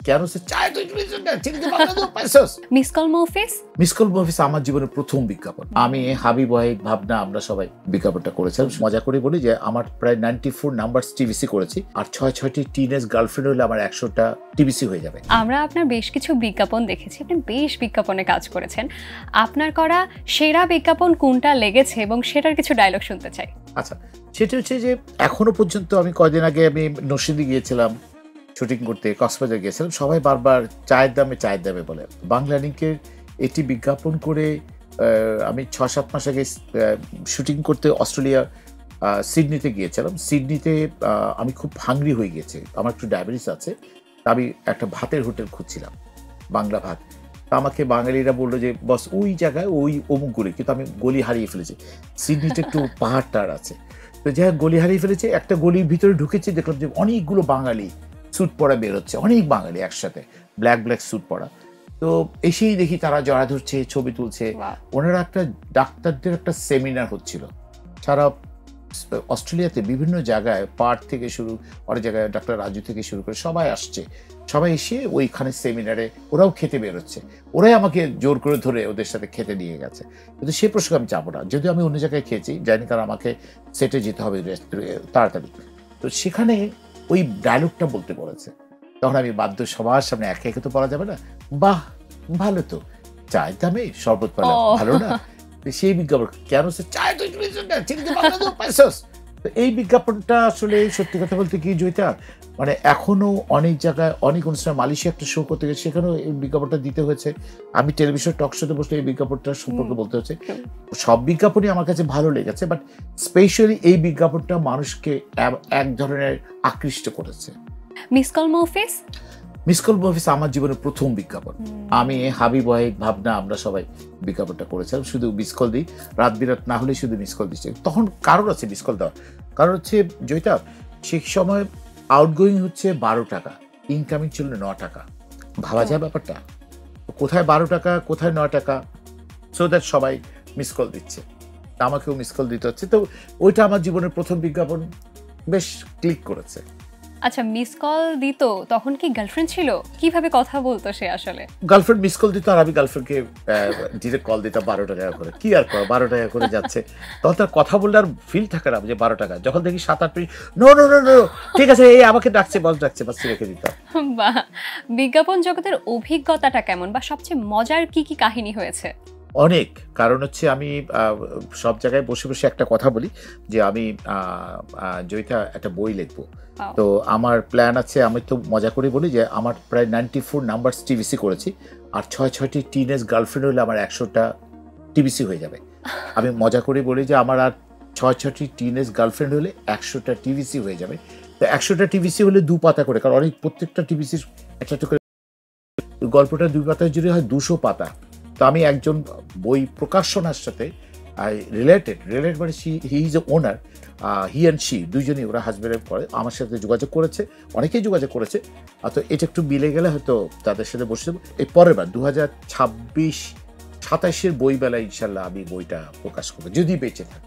কেন সে চায় তো চিনিতে বাংলা তো পাইছস। মিস কল মুভিস আমার জীবনের প্রথম বিজ্ঞাপন। আমি, হাবিব ওয়াহিদ, ভাবনা, আমরা সবাই বিজ্ঞাপনটা করেছিলাম। মজা করে বলি যে আমার প্রায় 94 নাম্বার টিভিসি করেছি, আর 6টি টিনেজ গার্লফ্রেন্ড হলে আমার 100টা টিভিসি হয়ে যাবে। আমরা আপনার বেশ কিছু বিজ্ঞাপন দেখেছি, আপনি বেশ বিজ্ঞাপনে কাজ করেছেন। আপনার করা সেরা বিজ্ঞাপন কোনটা লেগেছে এবং সেটার কিছু ডায়লগ শুনতে চাই। আচ্ছা, সেটা হচ্ছে যে এখনো পর্যন্ত আমি কয়দিন আগে আমি নরসিংদী গিয়েছিলাম শুটিং করতে, কক্সবাজার গিয়েছিলাম। সবাই বারবার চায়ের দামে বলে। বাংলা লিংকের এটি বিজ্ঞাপন করে আমি 6-7 মাস আগে শুটিং করতে অস্ট্রেলিয়া সিডনিতে গিয়েছিলাম। সিডনিতে আমি খুব হাংরি হয়ে গেছি, আমার একটু ডায়াবেটিস আছে। আমি একটা ভাতের হোটেল খুঁজছিলাম, বাংলা ভাত। আমাকে বাঙালিরা বললো যে বস ওই জায়গায় ওই অমুক গলি, কিন্তু আমি গলি হারিয়ে ফেলেছি। সিডনিতে একটু পাহাড় টাড় আছে, তো যাই হোক গলি হারিয়ে ফেলেছি। একটা গলির ভিতরে ঢুকেছি, দেখলাম যে অনেকগুলো বাঙালি স্যুট পরা বের হচ্ছে, অনেক বাঙালি একসাথে, ব্ল্যাক স্যুট পরা। তো এসেই দেখি তারা জড়া ধরছে, ছবি তুলছে। ওনারা একটা ডাক্তারদের একটা সেমিনার হচ্ছিল সারা অস্ট্রেলিয়াতে, বিভিন্ন জায়গায়, পার্ট থেকে শুরু, অনেক জায়গায় ডাক্তার রাজু থেকে শুরু করে সবাই আসছে। সবাই এসে ওইখানে সেমিনারে ওরাও খেতে বেরোচ্ছে। ওরাই আমাকে জোর করে ধরে ওদের সাথে খেতে নিয়ে গেছে, কিন্তু সে প্রসঙ্গে আমি যাবো না, যদিও আমি অন্য জায়গায় খেয়েছি, জানি, কারণ আমাকে সেটে যেতে হবে তাড়াতাড়ি। তো সেখানে ওই ডায়লগটা বলতে বলেছে, তখন আমি বাধ্য, সবার সামনে একে একে তো বলা যাবে না, বাহ ভালো তো, চায়ের দামে শরবত পেলাম, ভালো না? সেই বিজ্ঞাপন, কেন সে চায় তো চিনিতে বাংলা তো পাইছস। তো এই বিজ্ঞাপনটা আসলে সত্যি কথা বলতে কি জয়িতা, মানে এখনো অনেক জায়গায়, অনেক অনুষ্ঠানে, মালয়েশিয়া একটা শো করতে গেছে, সেখানেও এই বিজ্ঞাপনটা দিতে হয়েছে। আমি টেলিভিশন টক শোতে বসলে এই বিজ্ঞাপনটা সম্পর্কে বলতে হচ্ছে। সব বিজ্ঞাপনই আমার কাছে ভালো লেগেছে, বাট স্পেশালি এই বিজ্ঞাপনটা মানুষকে এক ধরনের আকৃষ্ট করেছে। মিস কল মুভিস আমার জীবনের প্রথম বিজ্ঞাপন। আমি, হাবিব ওয়াহিদ, ভাবনা, আমরা সবাই বিজ্ঞাপনটা করেছিলাম। শুধু মিস কল দিই, রাত বিরাত না হলে শুধু মিস কল দিচ্ছে। তখন কারণ আছে মিস কল দেওয়ার, কারণ হচ্ছে জয়িতা, সেই সময় আউটগোয়িং হচ্ছে 12 টাকা, ইনকামিং ছিল 9 টাকা। ভাবা যায় ব্যাপারটা, কোথায় 12 টাকা, কোথায় 9 টাকা, সো দ্যাট সবাই মিস কল দিচ্ছে, আমাকেও মিস কল দিতে হচ্ছে। তো ওইটা আমার জীবনের প্রথম বিজ্ঞাপন, বেশ ক্লিক করেছে। আচ্ছা, মিস কল দিত, তখন কি গার্লফ্রেন্ড ছিল? কিভাবে কথা বলতো সে আসলে? গার্লফ্রেন্ড মিস কল দিত, আর আমি গার্লফ্রেন্ডকে ডিরেক্ট কল দিতাম 12 টাকা করে। কি আর করা, 12 টাকা করে যাচ্ছে, তখন তার কথা বললে আর ফিল থাকে না যে 12 টাকা। যখন দেখি 7-8 মিনিট, নো, ঠিক আছে, এই আমাকে ডাকছে, বস ডাকছে, বাস রেখে দিতাম। বাহ, বিজ্ঞাপন জগতের অভিজ্ঞতাটা কেমন, বা সবচেয়ে মজার কি কি কাহিনী হয়েছে? অনেক, কারণ হচ্ছে আমি সব জায়গায় বসে বসে একটা কথা বলি যে আমি জয়িতা একটা বই লিখবো। তো আমার প্ল্যান আছে, আমি তো মজা করে বলি যে আমার প্রায় 94 নাম্বার টিভিসি করেছি, আর 6টি টিনেজ গার্লফ্রেন্ড হলে আমার 100টা টিভিসি হয়ে যাবে। আমি মজা করে বলি যে আমার আর 6টি টিনেজ গার্লফ্রেন্ড হলে 100টা টিভিসি হয়ে যাবে। তো 100টা টিভিসি হলে 2 পাতা করে, কারণ অনেক, প্রত্যেকটা টিভিসির একটা করে গল্পটা 2 পাতায় জুড়ে হয় 200 পাতা। তো আমি একজন বই প্রকাশনার সাথে রিলেটেড মানে he is a owner, he and she, দুইজনই, ওরা হাজব্যান্ড করে, আমার সাথে যোগাযোগ করেছে, অনেকেই যোগাযোগ করেছে। তো এটা একটু মিলে গেলে হয়তো তাদের সাথে বসে দেবো। এই পরের বার 2026-27 বই বেলায় ইনশাল্লাহ আমি বইটা প্রকাশ করবো, যদি বেঁচে থাকি।